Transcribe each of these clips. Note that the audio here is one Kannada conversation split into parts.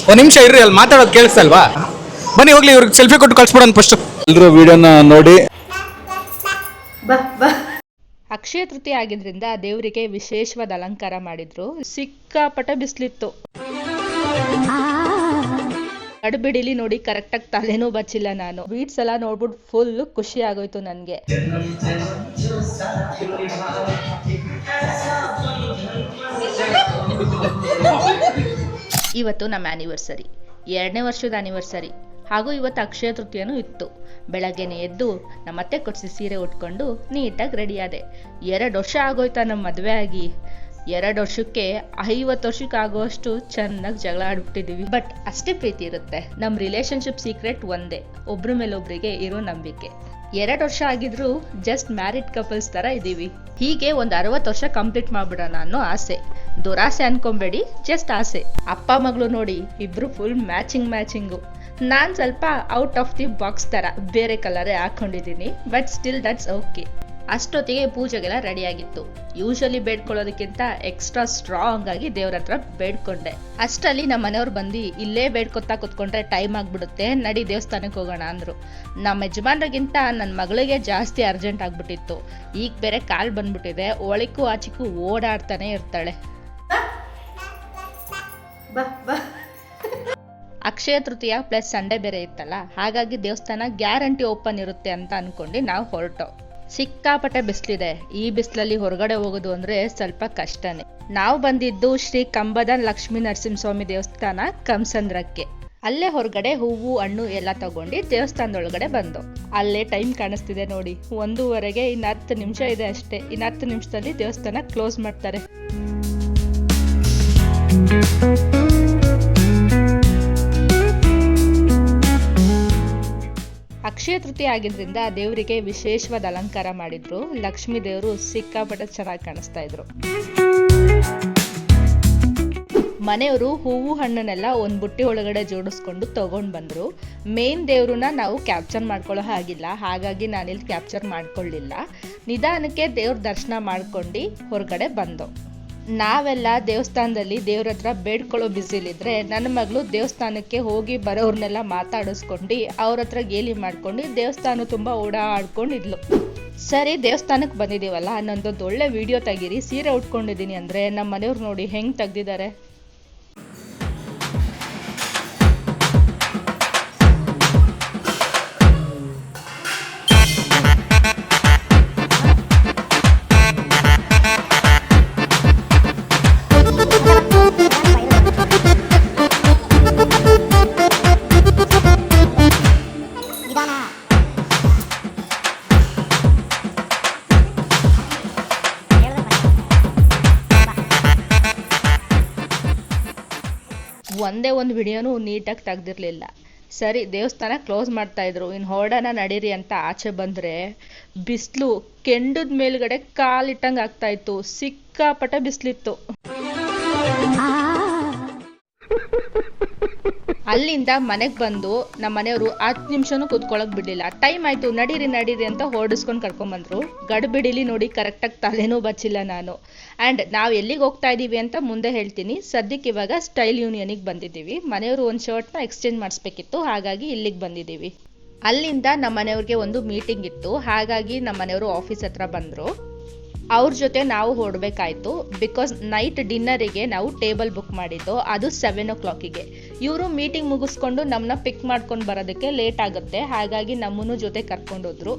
ಒಂದು ನಿಮಿಷ ಇರ್ರಿ, ಅಲ್ಲಿ ಮಾತಾಡೋದು ಕೇಳಿಸ್ತಲ್ವಾ? ಬನ್ನಿ ಹೋಗ್ಲಿ, ಇವ್ರಿಗೆ ಸೆಲ್ಫಿ ಕೊಟ್ಟು ಕಳ್ಸ್ಬಿಡೋಣ ಫಸ್ಟ್. ಎಲ್ಲರೂ ವಿಡಿಯೋನ ನೋಡಿ. ಅಕ್ಷಯ ತೃತೀಯ ಆಗಿದ್ರಿಂದ ದೇವರಿಗೆ ವಿಶೇಷವಾದ ಅಲಂಕಾರ ಮಾಡಿದ್ರು. ಸಿಕ್ಕಾಪಟ್ಟೆ ಬಿಸಿಲಿತ್ತು. ಗಡಿಬಿಡಿಲಿ ನೋಡಿ ಕರೆಕ್ಟಾಗಿ ತಲೆನೂ ಬಚ್ಚಿಲ್ಲ ನಾನು. ಬೀಟ್ಸ್ ಎಲ್ಲ ನೋಡ್ಬಿಟ್ಟು ಫುಲ್ ಖುಷಿ ಆಗೋಯ್ತು ನನಗೆ. ಇವತ್ತು ನಮ್ಮ ಆ್ಯನಿವರ್ಸರಿ, 2ನೇ ವರ್ಷದ ಆ್ಯನಿವರ್ಸರಿ. ಹಾಗೂ ಇವತ್ತು ಅಕ್ಷಯ ತೃತೀಯನೂ ಇತ್ತು. ಬೆಳಗ್ಗೆನೇ ಎದ್ದು ನಮ್ಮ ಅತ್ತೆ ಕೊಡಿಸಿ ಸೀರೆ ಉಟ್ಕೊಂಡು ನೀಟಾಗಿ ರೆಡಿ ಆದೆ. 2 ವರ್ಷ ಆಗೋಯ್ತಾ ನಮ್ಮ ಮದುವೆ ಆಗಿ. 2 ವರ್ಷಕ್ಕೆ 50 ವರ್ಷಕ್ಕೆ ಆಗುವಷ್ಟು ಚೆನ್ನಾಗಿ ಜಗಳ ಆಡ್ಬಿಟ್ಟಿದೀವಿ. ಬಟ್ ಅಷ್ಟೇ ಪ್ರೀತಿ ಇರುತ್ತೆ. ನಮ್ಮ ರಿಲೇಶನ್ಶಿಪ್ ಸೀಕ್ರೆಟ್ ಒಂದೇ, ಒಬ್ರ ಮೇಲೊಬ್ರಿಗೆ ಇರೋ ನಂಬಿಕೆ. 2 ವರ್ಷ ಆಗಿದ್ರು ಜಸ್ಟ್ ಮ್ಯಾರಿಡ್ ಕಪಲ್ಸ್ ತರ ಇದೀವಿ. ಹೀಗೆ ಒಂದು 60 ವರ್ಷ ಕಂಪ್ಲೀಟ್ ಮಾಡ್ಬಿಡೋಣ ಅನ್ನೋ ಆಸೆ. ದುರಾಸೆ ಅನ್ಕೊಂಬೇಡಿ, ಜಸ್ಟ್ ಆಸೆ. ಅಪ್ಪ ಮಗಳು ನೋಡಿ ಇಬ್ರು ಫುಲ್ ಮ್ಯಾಚಿಂಗು. ನಾನು ಸ್ವಲ್ಪ ಔಟ್ ಆಫ್ ದಿ ಬಾಕ್ಸ್ ತರ ಬೇರೆ ಕಲರೇ ಹಾಕೊಂಡಿದ್ದೀನಿ. But still that's okay. ಅಷ್ಟೊತ್ತಿಗೆ ಪೂಜೆಗೆಲ್ಲ ರೆಡಿ ಆಗಿತ್ತು. ಯೂಶಲಿ ಬೇಡ್ಕೊಳ್ಳೋದಕ್ಕಿಂತ ಎಕ್ಸ್ಟ್ರಾ ಸ್ಟ್ರಾಂಗ್ ಆಗಿ ದೇವ್ರ ಹತ್ರ ಬೇಡ್ಕೊಂಡೆ. ಅಷ್ಟರಲ್ಲಿ ನಮ್ಮ ಮನೆಯವ್ರು ಬಂದು ಇಲ್ಲೇ ಬೇಡ್ಕೊತಾ ಕುತ್ಕೊಂಡ್ರೆ ಟೈಮ್ ಆಗ್ಬಿಡುತ್ತೆ, ನಡಿ ದೇವಸ್ಥಾನಕ್ಕೆ ಹೋಗೋಣ ಅಂದ್ರು. ನಮ್ಮ ಯಜಮಾನ್ರಿಗಿಂತ ನನ್ನ ಮಗಳಿಗೆ ಜಾಸ್ತಿ ಅರ್ಜೆಂಟ್ ಆಗ್ಬಿಟ್ಟಿತ್ತು. ಈಗ ಬೇರೆ ಕಾಲ್ ಬಂದ್ಬಿಟ್ಟಿದೆ, ಒಳಕ್ಕೂ ಆಚಿಗೂ ಓಡಾಡ್ತಾನೆ ಇರ್ತಾಳೆ. ಅಕ್ಷಯ ತೃತೀಯ ಪ್ಲಸ್ ಸಂಡೇ ಬೇರೆ ಇತ್ತಲ್ಲ, ಹಾಗಾಗಿ ದೇವಸ್ಥಾನ ಗ್ಯಾರಂಟಿ ಓಪನ್ ಇರುತ್ತೆ ಅಂತ ಅನ್ಕೊಂಡು ನಾವು ಹೊರಟೋ. ಸಿಕ್ಕಾಪಟ್ಟೆ ಬಿಸಿಲಿದೆ. ಈ ಬಿಸಿಲಲ್ಲಿ ಹೊರಗಡೆ ಹೋಗೋದು ಅಂದ್ರೆ ಸ್ವಲ್ಪ ಕಷ್ಟನೇ. ನಾವು ಬಂದಿದ್ದು ಶ್ರೀ ಕಂಬದ ಲಕ್ಷ್ಮೀ ನರಸಿಂಹಸ್ವಾಮಿ ದೇವಸ್ಥಾನ ಕಂಸಂದ್ರಕ್ಕೆ. ಅಲ್ಲೇ ಹೊರಗಡೆ ಹೂವು ಹಣ್ಣು ಎಲ್ಲ ತಗೊಂಡು ದೇವಸ್ಥಾನದೊಳಗಡೆ ಬಂದು. ಅಲ್ಲೇ ಟೈಮ್ ಕಾಣಿಸ್ತಿದೆ ನೋಡಿ, 1:30. ಇನ್ನು 10 ನಿಮಿಷ ಇದೆ ಅಷ್ಟೇ. ಇನ್ನು 10 ನಿಮಿಷದಲ್ಲಿ ದೇವಸ್ಥಾನ ಕ್ಲೋಸ್ ಮಾಡ್ತಾರೆ. ಅಕ್ಷಯ ತೃತೀಯ ಆಗಿದ್ರಿಂದ ದೇವರಿಗೆ ವಿಶೇಷವಾದ ಅಲಂಕಾರ ಮಾಡಿದ್ರು. ಲಕ್ಷ್ಮೀ ದೇವರು ಸಿಕ್ಕಾಪಟ್ಟೆ ಚೆನ್ನಾಗಿ ಕಾಣಿಸ್ತಾ ಇದ್ರು. ಮನೆಯವರು ಹೂವು ಹಣ್ಣನ್ನೆಲ್ಲ ಒಂದು ಬುಟ್ಟಿ ಒಳಗಡೆ ಜೋಡಿಸ್ಕೊಂಡು ತಗೊಂಡ್ ಬಂದ್ರು. ಮೇನ್ ದೇವ್ರನ್ನ ನಾವು ಕ್ಯಾಪ್ಚರ್ ಮಾಡ್ಕೊಳ್ಳೋ ಹಾಗಿಲ್ಲ, ಹಾಗಾಗಿ ನಾನಿಲ್ಲಿ ಕ್ಯಾಪ್ಚರ್ ಮಾಡ್ಕೊಳ್ಳಿಲ್ಲ. ನಿಧಾನಕ್ಕೆ ದೇವ್ರ ದರ್ಶನ ಮಾಡ್ಕೊಂಡು ಹೊರಗಡೆ ಬಂದು. ನಾವೆಲ್ಲ ದೇವಸ್ಥಾನದಲ್ಲಿ ದೇವ್ರ ಹತ್ರ ಬೇಡ್ಕೊಳ್ಳೋ ಬಿಸಿಲಿದ್ರೆ ನನ್ನ ಮಗಳು ದೇವಸ್ಥಾನಕ್ಕೆ ಹೋಗಿ ಬರೋರ್ನೆಲ್ಲ ಮಾತಾಡಿಸ್ಕೊಂಡು ಅವ್ರ ಹತ್ರ ಗೇಲಿ ಮಾಡ್ಕೊಂಡು ದೇವಸ್ಥಾನ ತುಂಬ ಓಡಾಡ್ಕೊಂಡಿದ್ಲು. ಸರಿ ದೇವಸ್ಥಾನಕ್ಕೆ ಬಂದಿದ್ದೀವಲ್ಲ, ನನ್ನದೊಂದು ಒಳ್ಳೆ ವಿಡಿಯೋ ತೆಗೀರಿ, ಸೀರೆ ಉಟ್ಕೊಂಡಿದ್ದೀನಿ ಅಂದರೆ ನಮ್ಮ ಮನೆಯವ್ರು ನೋಡಿ ಹೆಂಗೆ ತೆಗ್ದಿದ್ದಾರೆ. ಒಂದೇ ಒಂದು ವಿಡಿಯೋನು ನೀಟಾಗಿ ತೆಗ್ದಿರ್ಲಿಲ್ಲ. ಸರಿ ದೇವಸ್ಥಾನ ಕ್ಲೋಸ್ ಮಾಡ್ತಾ ಇದ್ರು, ಇನ್ನು ಹೊರಡೋಣ ನಡೀರಿ ಅಂತ ಆಚೆ ಬಂದ್ರೆ ಬಿಸಿಲು ಕೆಂಡದ ಮೇಲ್ಗಡೆ ಕಾಲಿಟ್ಟಂಗೆ ಆಗ್ತಾ ಇತ್ತು. ಸಿಕ್ಕಾಪಟ್ಟೆ ಬಿಸಿಲಿತ್ತು. ಅಲ್ಲಿಂದ ಮನೆಗೆ ಬಂದು ನಮ್ಮ ಮನೆಯವರು 10 ನಿಮಿಷನೂ ಕೂತ್ಕೊಳ್ಳೋಕೆ ಬಿಡಲಿಲ್ಲ. ಟೈಮ್ ಆಯ್ತು, ನಡೀರಿ ಅಂತ ಹೊರಡಿಸ್ಕೊಂಡು ಕರ್ಕೊಂಡ್ಬಂದ್ರು. ಗಡಿಬಿಡಿಲಿ ನೋಡಿ ಕರೆಕ್ಟಾಗಿ ತಲೆನೂ ಬಚ್ಚಿಲ್ಲ ನಾನು. ಆ್ಯಂಡ್ ನಾವು ಎಲ್ಲಿಗೆ ಹೋಗ್ತಾ ಇದ್ದೀವಿ ಅಂತ ಮುಂದೆ ಹೇಳ್ತೀನಿ. ಸದ್ಯಕ್ಕೆ ಇವಾಗ ಸ್ಟೈಲ್ ಯೂನಿಯನಿಗೆ ಬಂದಿದ್ದೀವಿ. ಮನೆಯವರು ಒಂದು ಶರ್ಟ್ನ ಎಕ್ಸ್ಚೇಂಜ್ ಮಾಡಿಸ್ಬೇಕಿತ್ತು, ಹಾಗಾಗಿ ಇಲ್ಲಿಗೆ ಬಂದಿದ್ದೀವಿ. ಅಲ್ಲಿಂದ ನಮ್ಮ ಮನೆಯವ್ರಿಗೆ ಒಂದು ಮೀಟಿಂಗ್ ಇತ್ತು, ಹಾಗಾಗಿ ನಮ್ಮ ಮನೆಯವರು ಆಫೀಸ್ ಹತ್ರ ಬಂದರು. ಅವ್ರ ಜೊತೆ ನಾವು ಹೊರಡಬೇಕಾಯ್ತು. ಬಿಕಾಸ್ ನೈಟ್ ಡಿನ್ನರಿಗೆ ನಾವು ಟೇಬಲ್ ಬುಕ್ ಮಾಡಿದ್ದು, ಅದು 7 o'clock. ಇವರು ಮೀಟಿಂಗ್ ಮುಗಿಸ್ಕೊಂಡು ನಮ್ಮನ್ನ ಪಿಕ್ ಮಾಡ್ಕೊಂಡು ಬರೋದಕ್ಕೆ ಲೇಟ್ ಆಗುತ್ತೆ, ಹಾಗಾಗಿ ನಮ್ಮನ್ನು ಜೊತೆ ಕರ್ಕೊಂಡೋದ್ರು.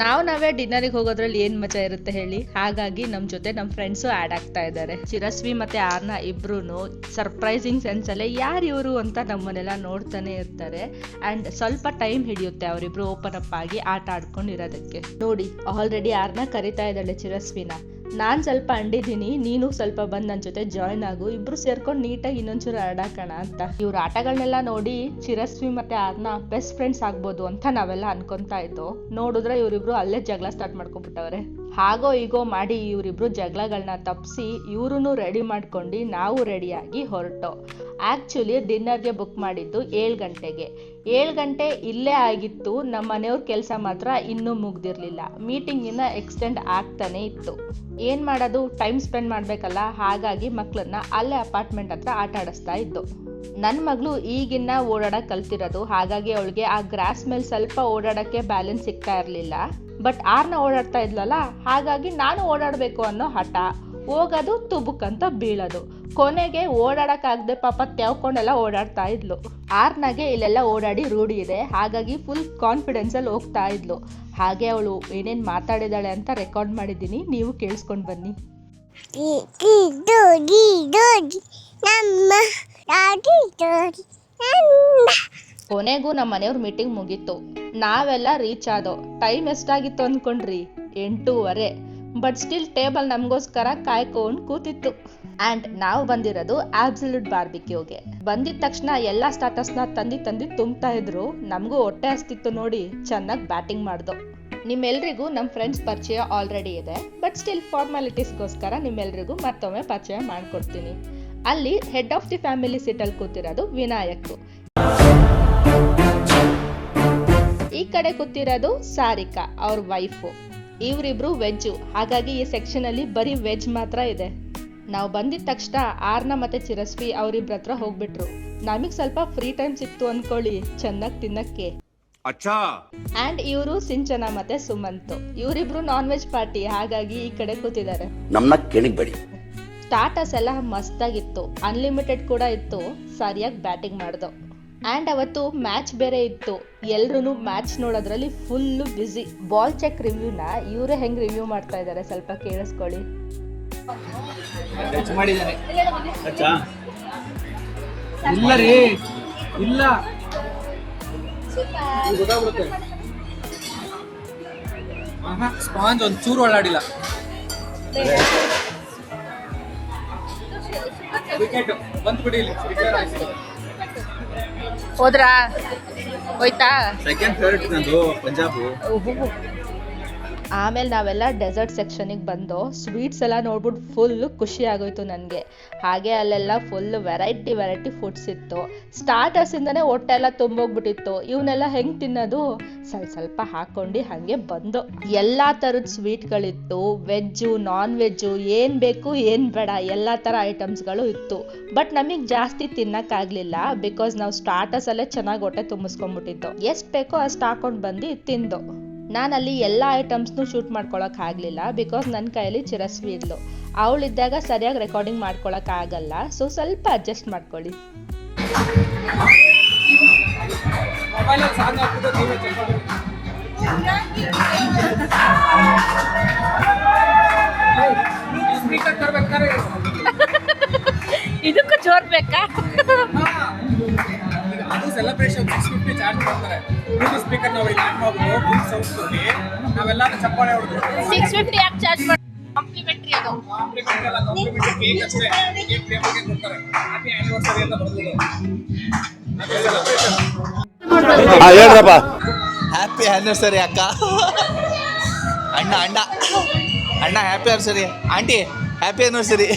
ನಾವೇ ಡಿನ್ನರಿಗೆ ಹೋಗೋದ್ರಲ್ಲಿ ಏನು ಮಜಾ ಇರುತ್ತೆ ಹೇಳಿ. ಹಾಗಾಗಿ ನಮ್ಮ ಜೊತೆ ನಮ್ಮ ಫ್ರೆಂಡ್ಸು ಆ್ಯಡ್ ಆಗ್ತಾ ಇದ್ದಾರೆ. ಚಿರಸ್ವಿ ಮತ್ತು ಆರ್ನ ಇಬ್ರು ಸರ್ಪ್ರೈಸಿಂಗ್ ಸೆನ್ಸಲ್ಲೇ ಯಾರು ಇವರು ಅಂತ ನಮ್ಮನ್ನೆಲ್ಲ ನೋಡ್ತಾನೆ ಇರ್ತಾರೆ. ಆ್ಯಂಡ್ ಸ್ವಲ್ಪ ಟೈಮ್ ಹಿಡಿಯುತ್ತೆ ಅವರಿಬ್ರು ಓಪನ್ ಅಪ್ ಆಗಿ ಆಟ ಆಡ್ಕೊಂಡಿರೋದಕ್ಕೆ. ನೋಡಿ ಆಲ್ರೆಡಿ ಆರ್ನ ಕರಿತಾ ಇದ್ದಾಳೆ ಚಿರಸ್ವಿನ. ನಾನು ಸ್ವಲ್ಪ ಅಂಡಿದ್ದೀನಿ, ನೀನು ಸ್ವಲ್ಪ ಬಂದು ನನ್ನ ಜೊತೆ ಜಾಯ್ನ್ ಆಗು, ಇಬ್ರು ಸೇರ್ಕೊಂಡು ನೀಟಾಗಿ ಇನ್ನೊಂಚೂರು ಆಡಾಕೋಣ ಅಂತ. ಇವ್ರ ಆಟಗಳನ್ನೆಲ್ಲ ನೋಡಿ ಚಿರಸ್ವಿ ಮತ್ತೆ ಆರ್ನ ಬೆಸ್ಟ್ ಫ್ರೆಂಡ್ಸ್ ಆಗ್ಬೋದು ಅಂತ ನಾವೆಲ್ಲ ಅನ್ಕೊಂತಾ ಇದ್ದೋ. ನೋಡಿದ್ರೆ ಇವರಿಬ್ರು ಅಲ್ಲೇ ಜಗಳ ಸ್ಟಾರ್ಟ್ ಮಾಡ್ಕೊಂಡ್ಬಿಟ್ಟವ್ರೆ. ಹಾಗೋ ಈಗೋ ಮಾಡಿ ಇವರಿಬ್ರು ಜಗಳಗಳನ್ನ ತಪ್ಪಿಸಿ ಇವ್ರೂ ರೆಡಿ ಮಾಡ್ಕೊಂಡು ನಾವು ರೆಡಿಯಾಗಿ ಹೊರಟೋ. ಆ್ಯಕ್ಚುಲಿ ಡಿನ್ನರ್ಗೆ ಬುಕ್ ಮಾಡಿದ್ದು 7 ಗಂಟೆಗೆ. 7 ಗಂಟೆ ಇಲ್ಲೇ ಆಗಿತ್ತು. ನಮ್ಮ ಮನೆಯವ್ರ ಕೆಲಸ ಮಾತ್ರ ಇನ್ನೂ ಮುಗ್ದಿರ್ಲಿಲ್ಲ. ಮೀಟಿಂಗ್ ಇನ್ನ ಎಕ್ಸ್ಟೆಂಡ್ ಆಗ್ತಾನೆ ಇತ್ತು. ಏನ್ ಮಾಡೋದು, ಟೈಮ್ ಸ್ಪೆಂಡ್ ಮಾಡ್ಬೇಕಲ್ಲ, ಹಾಗಾಗಿ ಮಕ್ಕಳನ್ನ ಅಲ್ಲೇ ಅಪಾರ್ಟ್ಮೆಂಟ್ ಹತ್ರ ಆಟ ಆಡಿಸ್ತಾ ಇದ್ದು. ನನ್ನ ಮಗಳು ಈಗಿನ್ನ ಓಡಾಡಕ್ ಕಲ್ತಿರೋದು, ಹಾಗಾಗಿ ಅವಳಿಗೆ ಆ ಗ್ರಾಸ್ ಮೇಲೆ ಸ್ವಲ್ಪ ಓಡಾಡಕ್ಕೆ ಬ್ಯಾಲೆನ್ಸ್ ಸಿಗ್ತಾ ಇರ್ಲಿಲ್ಲ. ಬಟ್ ಆರ್ನ ಓಡಾಡ್ತಾ ಇದ್ಲಲ್ಲ, ಹಾಗಾಗಿ ನಾನು ಓಡಾಡ್ಬೇಕು ಅನ್ನೋ ಹಠ, ಹೋಗೋದು ತುಬುಕಂತ ಬೀಳೋದು. ಕೊನೆಗೆ ಓಡಾಡಕ್ಕಾಗದೆ ಪಾಪ ತೆವ್ಕೊಂಡೆಲ್ಲ ಓಡಾಡ್ತಾ ಇದ್ಲು. ಆರ್ನಾಗೆ ಇಲ್ಲೆಲ್ಲ ಓಡಾಡಿ ರೂಢಿ ಇದೆ, ಹಾಗಾಗಿ ಫುಲ್ ಕಾನ್ಫಿಡೆನ್ಸ್ ಅಲ್ಲಿ ಹೋಗ್ತಾ ಇದ್ಲು. ಹಾಗೆ ಅವಳು ಏನೇನ್ ಮಾತಾಡಿದಾಳೆ ಅಂತ ರೆಕಾರ್ಡ್ ಮಾಡಿದ್ದೀನಿ, ನೀವು ಕೇಳಿಸ್ಕೊಂಡ್ ಬನ್ನಿ. ಕೊನೆಗೂ ನಮ್ಮ ಮನೆಯವ್ರ ಮೀಟಿಂಗ್ ಮುಗೀತು. ನಾವೆಲ್ಲ ರೀಚ್ ಆದೋ. ಟೈಮ್ ಎಷ್ಟಾಗಿತ್ತು ಅನ್ಕೊಂಡ್ರಿ? 8:30. ಬಟ್ ಸ್ಟಿಲ್ ಟೇಬಲ್ ನಮಗೋಸ್ಕರ ಕಾಯ್ಕೊಂಡು ಕೂತಿತ್ತು. ಅಂಡ್ ನಾವು ಬಂದಿರೋದು ಆಬ್ಸಲ್ಯೂಟ್ ಬಾರ್ಬಿಕ್ಯೂಗೆ. ಬಂದಿದ ತಕ್ಷಣ ಎಲ್ಲಾ ಸ್ಟಾರ್ಟರ್ಸ್ನ ತಂದಿ ತುಂಬ್ತಾ ಇದ್ರು. ನಮಗೂ ಹೊಟ್ಟೆ ಹಸ್ತಿತ್ತು ನೋಡಿ, ಚೆನ್ನಾಗಿ ಬ್ಯಾಟಿಂಗ್ ಮಾಡ್ದೋ. ನಿಮ್ಮೆಲ್ರಿಗೂ ನಮ್ಮ ಫ್ರೆಂಡ್ಸ್ ಪರಿಚಯ ಆಲ್ರೆಡಿ ಇದೆ, ಬಟ್ ಸ್ಟಿಲ್ ಫಾರ್ಮಾಲಿಟೀಸ್ಗೋಸ್ಕರ ನಿಮ್ಮೆಲ್ರಿಗೂ ಮತ್ತೊಮ್ಮೆ ಪರಿಚಯ ಮಾಡ್ಕೊಡ್ತೀನಿ. ಅಲ್ಲಿ ಹೆಡ್ ಆಫ್ ದಿ ಫ್ಯಾಮಿಲಿ ಸೀಟಲ್ಲಿ ಕೂತಿರೋದು ವಿನಾಯಕ್. ಈ ಕಡೆ ಕೂತಿರೋದು ಸಾರಿಕಾ, ಅವ್ರ ವೈಫು. ಇವರಿಬ್ರು ವೆಜ್ಜು, ಹಾಗಾಗಿ ಈ ಸೆಕ್ಷನ್ ಅಲ್ಲಿ ಬರೀ ವೆಜ್ ಮಾತ್ರ ಇದೆ. ನಾವು ಬಂದಿದ ತಕ್ಷಣ ಆರ್ನ ಮತ್ತೆ ಚಿರಸ್ವಿ ಅವರಿಬ್ರ ಹತ್ರ ಹೋಗ್ಬಿಟ್ರು. ನಮಗ್ ಸ್ವಲ್ಪ ಫ್ರೀ ಟೈಮ್ ಸಿಕ್ತು ಅನ್ಕೊಳ್ಳಿ, ಚೆನ್ನಾಗಿ ತಿನ್ನಕ್ಕೆ. ಅಂಡ್ ಇವರು ಸಿಂಚನ ಮತ್ತೆ ಸುಮಂತ್, ಇವರಿಬ್ರು ನಾನ್ ವೆಜ್ ಪಾರ್ಟಿ, ಹಾಗಾಗಿ ಈ ಕಡೆ ಕೂತಿದ್ದಾರೆ. ಸ್ಟಾರ್ಟರ್ಸ್ ಎಲ್ಲ ಮಸ್ತಾಗಿತ್ತು, ಅನ್ಲಿಮಿಟೆಡ್ ಕೂಡ ಇತ್ತು. ಸರಿಯಾಗಿ ಬ್ಯಾಟಿಂಗ್ ಮಾಡ್ದೋ. ಅಂಡ್ ಅವತ್ತು ಮ್ಯಾಚ್ ಬೇರೆ ಇತ್ತು. ಎಲ್ರು ಮ್ಯಾಚ್ ನೋಡೋದ್ರಲ್ಲಿ ಫುಲ್ ಬಿಸಿ. ಬಾಲ್ ಚೆಕ್ ರಿವ್ಯೂನ ಇವರೇ ಹೆಂಗ್ ರಿವ್ಯೂ ಮಾಡ್ತಾ ಇದ್ದಾರೆ ಸ್ವಲ್ಪ ಕೇಳಿಸ್ಕೊಳ್ಳಿ. ಸ್ಪಾಂಜ್ ಒಂಚೂರು ಒಳ್ಳಾಡಿಲ್ಲ. ಹೋದ್ರಾ ಹೋಯ್ತಾ? ಸೆಕೆಂಡ್ ಫೇವರೇಟ್ ನಂದು ಪಂಜಾಬ್. ಆಮೇಲೆ ನಾವೆಲ್ಲ ಡೆಸರ್ಟ್ ಸೆಕ್ಷನಿಗೆ ಬಂದು ಸ್ವೀಟ್ಸ್ ಎಲ್ಲ ನೋಡ್ಬಿಟ್ಟು ಫುಲ್ ಖುಷಿ ಆಗೋಯ್ತು ನನಗೆ. ಹಾಗೆ ಅಲ್ಲೆಲ್ಲ ಫುಲ್ ವೆರೈಟಿ ಫುಡ್ಸ್ ಇತ್ತು. ಸ್ಟಾರ್ಟರ್ಸ್ ಇಂದಾನೆ ಹೊಟ್ಟೆ ಎಲ್ಲ ತುಂಬೋಗ್ಬಿಟ್ಟಿತ್ತು. ಇವನ್ನೆಲ್ಲ ಹೆಂಗ್ ತಿನ್ನೋದು, ಸ್ವಲ್ಪ ಹಾಕೊಂಡು ಹಾಗೆ ಬಂದು. ಎಲ್ಲಾ ತರದ ಸ್ವೀಟ್ಗಳಿತ್ತು, ವೆಜ್ಜು ನಾನ್ ವೆಜ್ಜು, ಏನ್ ಬೇಕು ಏನ್ ಬೇಡ ಎಲ್ಲಾ ತರ ಐಟಮ್ಸ್ಗಳು ಇತ್ತು. ಬಟ್ ನಮಗ್ ಜಾಸ್ತಿ ತಿನ್ನಕ್ಕಾಗ್ಲಿಲ್ಲ, ಬಿಕಾಸ್ ನಾವು ಸ್ಟಾರ್ಟರ್ಸ್ ಅಲ್ಲೇ ಚೆನ್ನಾಗಿ ಹೊಟ್ಟೆ ತುಂಬಿಸ್ಕೊಂಡ್ಬಿಟ್ಟಿದ್ದು. ಎಷ್ಟ್ ಬೇಕೋ ಅಷ್ಟು ಹಾಕೊಂಡ್ ಬಂದು ತಿಂದು. ನಾನಲ್ಲಿ ಎಲ್ಲ ಐಟಮ್ಸ್ನು ಶೂಟ್ ಮಾಡ್ಕೊಳಕ್ ಆಗ್ಲಿಲ್ಲ, ಬಿಕಾಸ್ ನನ್ನ ಕೈಯಲ್ಲಿ ಚಿರಸ್ವಿ ಇದ್ಲು. ಅವಳಿದ್ದಾಗ ಸರಿಯಾಗಿ ರೆಕಾರ್ಡಿಂಗ್ ಮಾಡ್ಕೊಳಕ್ ಆಗಲ್ಲ, ಸೊ ಸ್ವಲ್ಪ ಅಡ್ಜಸ್ಟ್ ಮಾಡ್ಕೊಳ್ಳಿ. ಇದಕ್ಕೂ ಜೋರ್ ಬೇಕಾ? ಅದು ಸೆಲೆಬ್ರೇಷನ್ 650 ಚಾರ್ಜ್ ಮಾಡ್ತಾರೆ. ಬ್ಲೂಟೂತ್ ಸ್ಪೀಕರ್ ನಾವು ಇಲ್ಲಿ ಆನ್ ಮಾಡ್ಬೋದು, ಫುಲ್ ಸೌಂಡ್ ಕೊಡಿ, ನಾವೆಲ್ಲರೂ ಚಪ್ಪಾಳೆ ಹೊಡೆದು 650 ಯಾಕೆ ಚಾರ್ಜ್ ಮಾಡಿ? ಕಾಂಪ್ಲಿಮೆಂಟರಿ ಅದು. ಕಾಂಪ್ಲಿಮೆಂಟರಿ ಅಲ್ಲ, ಕಾಂಪ್ಲಿಮೆಂಟರಿ ಕೇಕ್ ಅಷ್ಟೇ. ಕೇಕ್ ಟೇಬಲ್ಗೆ ಕೊಡ್ತಾರೆ. ಹ್ಯಾಪಿ ಆನಿವರ್ಸರಿ ಅಂತ ಬರ್ಬೋದು. ಅದು ಸೆಲೆಬ್ರೇಷನ್. ಹೇಳ್ರಪ್ಪ. ಹ್ಯಾಪಿ ಆನಿವರ್ಸರಿ ಅಕ್ಕ. ಅಣ್ಣ happy anniversary. Aunty happy anniversary.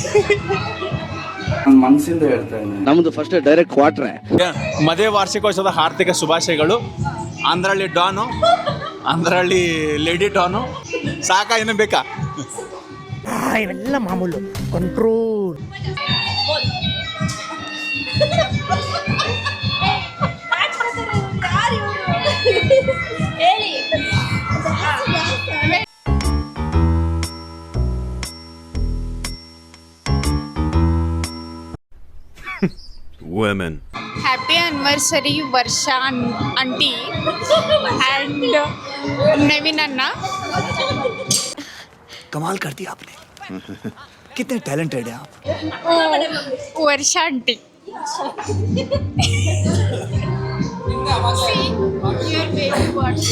ಮನಸ್ಸಿಂದ ಹೇಳ್ತಾ ಇದ್ದೀನಿ. ನಮ್ದು ಫಸ್ಟ್ ಡೈರೆಕ್ಟ್ ಕ್ವಾರ್ಟ್ರೆ. ಮದುವೆ ವಾರ್ಷಿಕೋತ್ಸವದ ಹಾರ್ದಿಕ ಶುಭಾಶಯಗಳು. ಆಂಧ್ರಹಳ್ಳಿ ಡಾನು, ಆಂಧ್ರಹಳ್ಳಿ ಲೇಡಿ ಡಾನು. ಸಾಕಾ ಏನು ಬೇಕಾ? ಇವೆಲ್ಲ ಮಾಮೂಲು. Control. Women. Happy anniversary Varsha auntie and Navin Anna. कमाल कर दिया आपने. कितने टैलेंटेड है आप. Varsha auntie. Your baby watch.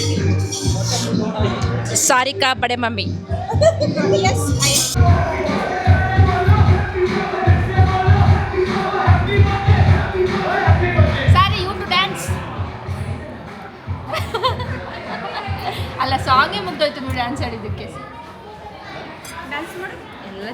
Sarika bade mummy. Yes. ಅಲ್ಲ ಸಾಂಗೇ ಮುಗ್ದೋಯ್ತು ನೀವು ಡ್ಯಾನ್ಸ್ ಆಡಿದ್ದಕ್ಕೆ. Dance ಮಾಡು. ಎಲ್ಲ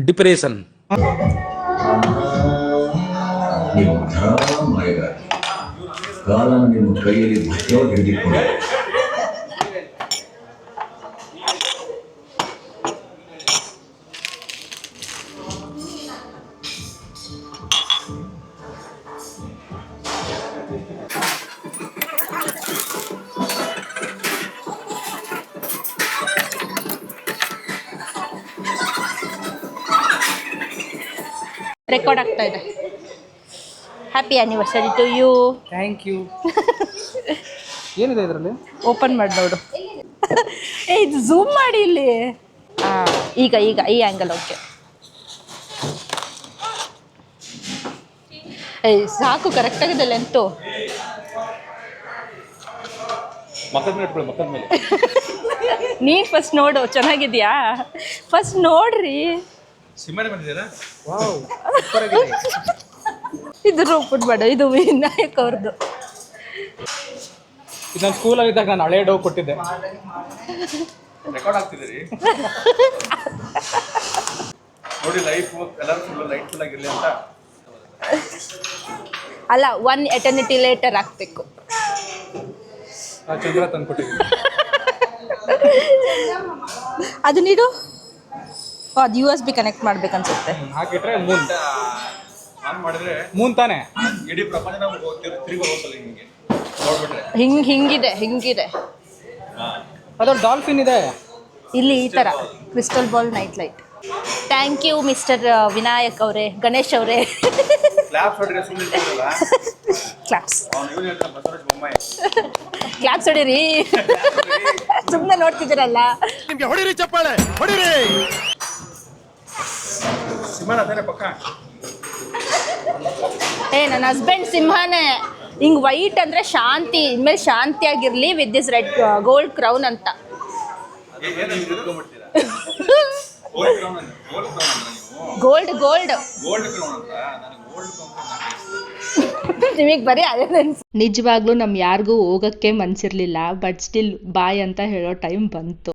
ಡಿಪ್ರೆಷನ್. ನೀವು ಧಾರಾವಾಹಿಗಾರ ಕಾಲ ನಿಮ್ಮ ಕೈಯಲ್ಲಿ ಭದ್ರವಾಗಿ ಹಿಡಿದುಕೊಂಡು ರೆಕಾರ್ಡ್ ಆಗ್ತಾ ಇದೆ. Happy anniversary to you. Thank you. ಏನಿದೆ ಇದರಲ್ಲಿ? ಓಪನ್ ಮಾಡಿ ನೋಡು. ಏ ಇದು ಝೂಮ್ ಮಾಡಿ ಇಲ್ಲಿ. ಈಗ ಈಗ ಈ ಆ್ಯಂಗಲ್ ಓಕೆ. ಏಯ್ ಸಾಕು, ಕರೆಕ್ಟಾಗಿದೆ ಲೆಂತು. ಮಕ್ಕದ ಮೇಲೆ ಇಟ್ಕೊಳ್ಳಿ, ಮಕ್ಕದ ಮೇಲೆ. ನೀನು ಫಸ್ಟ್ ನೋಡು, ಚೆನ್ನಾಗಿದ್ಯಾ? ಫಸ್ಟ್ ನೋಡ್ರಿ. ಸಿಂಹನೇ ಬಂದಿದ್ದೀರಾ? ವಾವ್, ಸೂಪರ್ ಆಗಿದೆ. ಇದು ಓಪನ್ ಮಾಡು, ಇದು ವಿನಾಯಕ್ ಅವ್ರದ್ದು. ಇದು ನಾನು ಸ್ಕೂಲಲ್ಲಿ ಇದ್ದಾಗ ನಾನು ಹಳೆ ಡೋ ಕೊಟ್ಟಿದ್ದೆ. ರೆಕಾರ್ಡ್ ಆಗ್ತಿದ್ದೀರಿ ನೋಡಿ. ಲೈಫ್ ಕಲರ್ಫುಲ್ ಲೈಟ್ಫುಲ್ ಆಗಿರಲಿ ಅಂತ ಅಲ್ಲ, ಒನ್ ಎಟರ್ನಿಟಿ ಲೇಟರ್ ಹಾಕ್ಬೇಕು. ಆ ಚಂದ್ರ ತಂದು ಕೊಟ್ಟಿದ್ದೆ. ಅದು ನೀಡು. ಅದು USB ಕನೆಕ್ಟ್ ಮಾಡ್ಬೇಕನ್ಸುತ್ತೆ. ಹಾಕಿಟ್ರೆ ಮೂನ್ ಆನ್ ಮಾಡಿದ್ರೆ ಮೂನ್ ತಾನೆ. ಇಡೀ ಪ್ರಪಂಚ ನಾವು ತಿರುಗಿ ಹೋಗ್ತಲ್ಲ ಹಿಂಗೆ ನೋಡ್ಬಿಟ್ರೆ. ಹಿಂಗಿದೆ. ಅದು ಡಾಲ್ಫಿನ್ ಇದೆ ಇಲ್ಲಿ ಈ ಥರ crystal ball night light. Thank you mister Vinayak ಅವರೇ, ಗಣೇಶ್ ಅವರೇ. ಕ್ಲಾಪ್ಸ್ ಹೊಡಿದ್ರೆ ಸುಮ್ಮನೆ ಇರಲ್ಲ. ಕ್ಲಾಪ್ಸ್ ಅವ್ನು ಇವನು ಹೇಳ್ತಾನೆ ಬಸವರಾಜ್ ಬೊಮ್ಮಾಯಿ. ಕ್ಲಾಪ್ಸ್ ಹೊಡೀರಿ. ಸುಮ್ಮನೆ ನೋಡ್ತಿದ್ದೀರಲ್ಲ. ನಿಮ್ಗೆ ಹೊಡಿರಿ ಚಪ್ಪಾಳೆ, ಹೊಡಿರಿ. ಸಿಂಹನ ಅದೇನೆ ಪಕ್ಕ. ನನ್ನ ಹಸ್ಬೆಂಡ್ ಸಿಂಹನೇ. ಹಿಂಗ್ ವೈಟ್ ಅಂದ್ರೆ ಶಾಂತಿ, ಇನ್ಮೇಲೆ ಶಾಂತಿಯಾಗಿರ್ಲಿ with this red gold crown ಅಂತ. ಗೋಲ್ಡ್ ನಿಮಗೆ ಬರೀ ಅದೇ. ನಿಜವಾಗ್ಲೂ ನಮ್ ಯಾರಿಗೂ ಹೋಗಕ್ಕೆ ಮನ್ಸಿರ್ಲಿಲ್ಲ, ಬಟ್ ಸ್ಟಿಲ್ ಬಾಯ್ ಅಂತ ಹೇಳೋ ಟೈಮ್ ಬಂತು.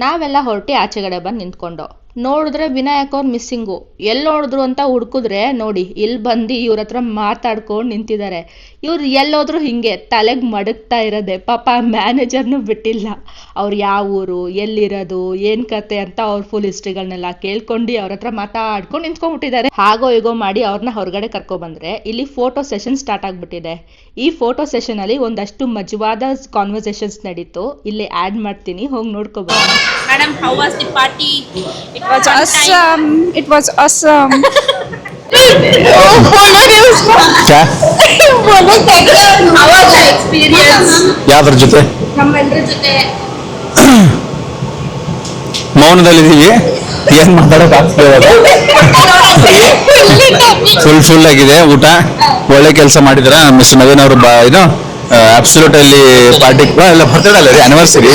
ನಾವೆಲ್ಲ ಹೊರಟಿ ಆಚೆಗಡೆ ಬಂದು ನಿಂತ್ಕೊಂಡು ನೋಡಿದ್ರೆ ವಿನಾಯಕ್ ಅವ್ರು ಮಿಸ್ಸಿಂಗು. ಎಲ್ಲಿ ನೋಡಿದ್ರು ಅಂತ ಹುಡ್ಕಿದ್ರೆ ನೋಡಿ ಇಲ್ಲಿ ಬಂದು ಇವ್ರ ಹತ್ರ ಮಾತಾಡ್ಕೊಂಡು ನಿಂತಿದ್ದಾರೆ. ಇವ್ರು ಎಲ್ಲೋದ್ರು ಹಿಂಗೆ ತಲೆಗೆ ಮಡಗ್ತಾ ಇರೋದೆ. ಪಾಪ ಮ್ಯಾನೇಜರ್ನು ಬಿಟ್ಟಿಲ್ಲ. ಅವ್ರು ಯಾವ ಊರು, ಎಲ್ಲಿರೋದು, ಏನು ಕತೆ ಅಂತ ಅವ್ರ ಫುಲ್ ಹಿಸ್ಟ್ರಿಗಳನ್ನೆಲ್ಲ ಕೇಳ್ಕೊಂಡು ಅವ್ರ ಹತ್ರ ಮಾತಾಡ್ಕೊಂಡು ನಿಂತ್ಕೊಂಡ್ಬಿಟ್ಟಿದ್ದಾರೆ. ಹಾಗೋ ಹೀಗೋ ಮಾಡಿ ಅವ್ರನ್ನ ಹೊರಗಡೆ ಕರ್ಕೊಬಂದ್ರೆ ಇಲ್ಲಿ ಫೋಟೋ ಸೆಷನ್ ಸ್ಟಾರ್ಟ್ ಆಗಿಬಿಟ್ಟಿದೆ. ಈ ಫೋಟೋ ಸೆಷನ್ ಅಲ್ಲಿ ಒಂದಷ್ಟು ಮಜವಾದ ಕಾನ್ವರ್ಸೇಷನ್ಸ್ ನಡೀತು. ಇಲ್ಲಿ ಆ್ಯಡ್ ಮಾಡ್ತೀನಿ, ಹೋಗಿ ನೋಡ್ಕೋಬಹುದು. Madam, how was the party? It was awesome. It was awesome. How was your experience? ಯಾವ್ದ್ರ ಜೊತೆ? ನಮ್ಮೆಲ್ಲರ ಜೊತೆ. ಮೌನದಲ್ಲಿದ್ದೀವಿ, ಏನ್ ಮಾತಾಡಕ್ ಆಗ್ತಿದೆ. ಫುಲ್ ಆಗಿದೆ ಊಟ. ಒಳ್ಳೆ ಕೆಲಸ ಮಾಡಿದ್ರ ಮಿಸ್ಟರ್ ನವೀನ್ ಅವರು. ಇದು ಅಬ್ಸಲ್ಯೂಟ್ ಅಲ್ಲಿ ಪಾರ್ಟಿ ಎಲ್ಲ ಬರ್ತಡೇ ಅಲ್ಲ ರೀ, ಆನಿವರ್ಸರಿ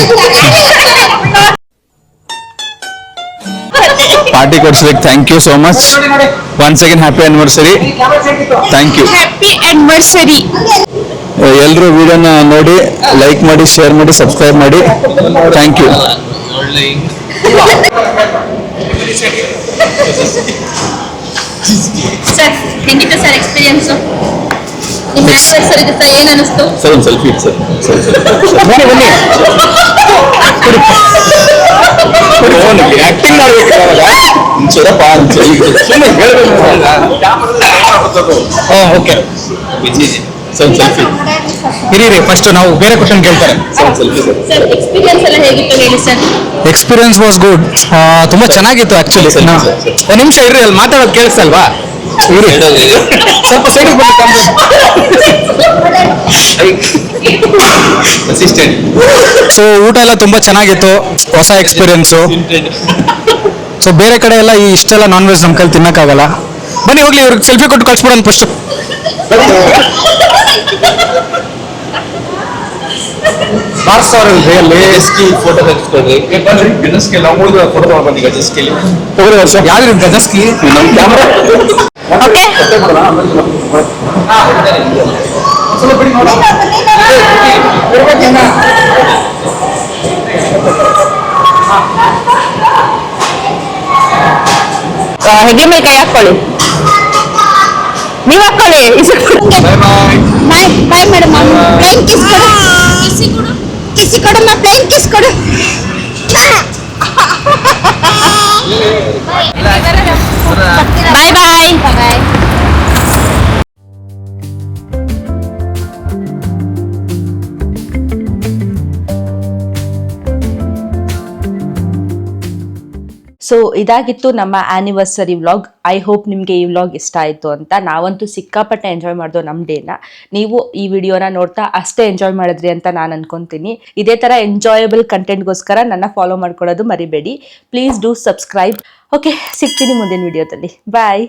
ಪಾರ್ಟಿ ಕೊಡ್ಸ್ಬೇಕು. Thank you so much. Once again happy anniversary. Thank you. Happy anniversary. ಎಲ್ಲರೂ ವಿಡಿಯೋನ ನೋಡಿ, ಲೈಕ್ ಮಾಡಿ, ಶೇರ್ ಮಾಡಿ, ಸಬ್ಸ್ಕ್ರೈಬ್ ಮಾಡಿ. Thank you. ಸರ್, ಹೆಂಗಿತ್ತು ಸರ್ ಎಕ್ಸ್ಪೀರಿಯನ್ಸ್? ನಿಮ್ಮ ಆನಿವರ್ಸರಿ ದಿವಸ ಏನು ಅನಿಸ್ತು? ಸರ್ ಒಂದು ಸೆಲ್ಫಿ ಇತ್ತು ಸರ್. ಆಕ್ಟಿಂಗ್ ಓಕೆ ಸೆಲ್ಫಿ ಇರೀ. ಫಸ್ಟ್ ನಾವು ಬೇರೆ ಕ್ವಶನ್ ಕೇಳ್ತಾರೆ. ಸರ್, ಎಕ್ಸ್ಪೀರಿಯನ್ಸ್ ಎಲ್ಲ ಹೇಗಿತ್ತು ಹೇಳಿ ಸರ್. Experience was good. ತುಂಬಾ ಚೆನ್ನಾಗಿತ್ತು ಆಕ್ಚುಲಿ. ಒಂದು ನಿಮಿಷ ಇರ್ರಿ, ಅಲ್ಲಿ ಮಾತಾಡೋದು ಕೇಳಿಸ್ತಲ್ವಾ? ಸ್ವಲ್ಪ ಸೈಡಿಗೆ ಸೊ ಊಟ ಎಲ್ಲ ತುಂಬಾ ಚೆನ್ನಾಗಿತ್ತು, ಹೊಸ ಎಕ್ಸ್ಪೀರಿಯನ್ಸು. ಸೊ ಬೇರೆ ಕಡೆ ಎಲ್ಲ ಇಷ್ಟೆಲ್ಲ ನಾನ್ ವೆಜ್ ನಮ್ಮ ಕೈಲಿ ತಿನ್ನಕ್ಕಾಗಲ್ಲ. ಬನ್ನಿ ಹೋಗ್ಲಿ ಇವ್ರಿಗೆ ಸೆಲ್ಫಿ ಕೊಟ್ಟು ಕಳ್ಸ್ಬಿಡೋಣ ಫಸ್ಟ್. ಫೋಟೋ ತೆಗೆಸ್ಕೊಳ್ರಿ ಗಜಸ್ಕಿ ನಾವು ಉಳಿದ ಫೋಟೋ ತಗೊಂಡ್ಬಂದಿ ಗಜಸ್ಕಿಲಿ ತಗೊಳ್ಳಿ ವರ್ಷ ಯಾವ್ದು ನಿಮ್ ಗಜಸ್ಕಿ ನಮ್ಮ ಕ್ಯಾಮ್ರಾ ಹೆಗ್ಗೆ ಮೇಲೆ ಕೈ ಹಾಕೊಳ್ಳಿ, ನೀವ್ ಹಾಕೊಳ್ಳಿ. ಬಾಯ್ ಬಾಯ್ ಮೇಡಮ್. ಪ್ಲೇನ್ ಕಿಸ್ ಕೊಡು, ಕಿಸಿ ಕೊಡಮ್ಮ, ಪ್ಲೇನ್ ಕಿಸ್ ಕೊಡು. ಬಾಯ್ ಬಾಯ್ ಬಾಯ್. ಸೊ ಇದಾಗಿತ್ತು ನಮ್ಮ ಆ್ಯನಿವರ್ಸರಿ ವ್ಲಾಗ್. ಐ ಹೋಪ್ ನಿಮಗೆ ಈ ವ್ಲಾಗ್ ಇಷ್ಟ ಆಯಿತು ಅಂತ. ನಾವಂತೂ ಸಿಕ್ಕಾಪಟ್ಟೆ ಎಂಜಾಯ್ ಮಾಡಿದೋ ನಮ್ಮ ಡೇನ. ನೀವು ಈ ವಿಡಿಯೋನ ನೋಡ್ತಾ ಅಷ್ಟೇ ಎಂಜಾಯ್ ಮಾಡಿದ್ರಿ ಅಂತ ನಾನು ಅನ್ಕೊಂತೀನಿ. ಇದೇ ಥರ ಎಂಜಾಯಬಲ್ ಕಂಟೆಂಟ್ಗೋಸ್ಕರ ನನ್ನ ಫಾಲೋ ಮಾಡ್ಕೊಳ್ಳೋದು ಮರಿಬೇಡಿ. Please do subscribe. ಓಕೆ, ಸಿಗ್ತೀನಿ ಮುಂದಿನ ವಿಡಿಯೋದಲ್ಲಿ. ಬಾಯ್.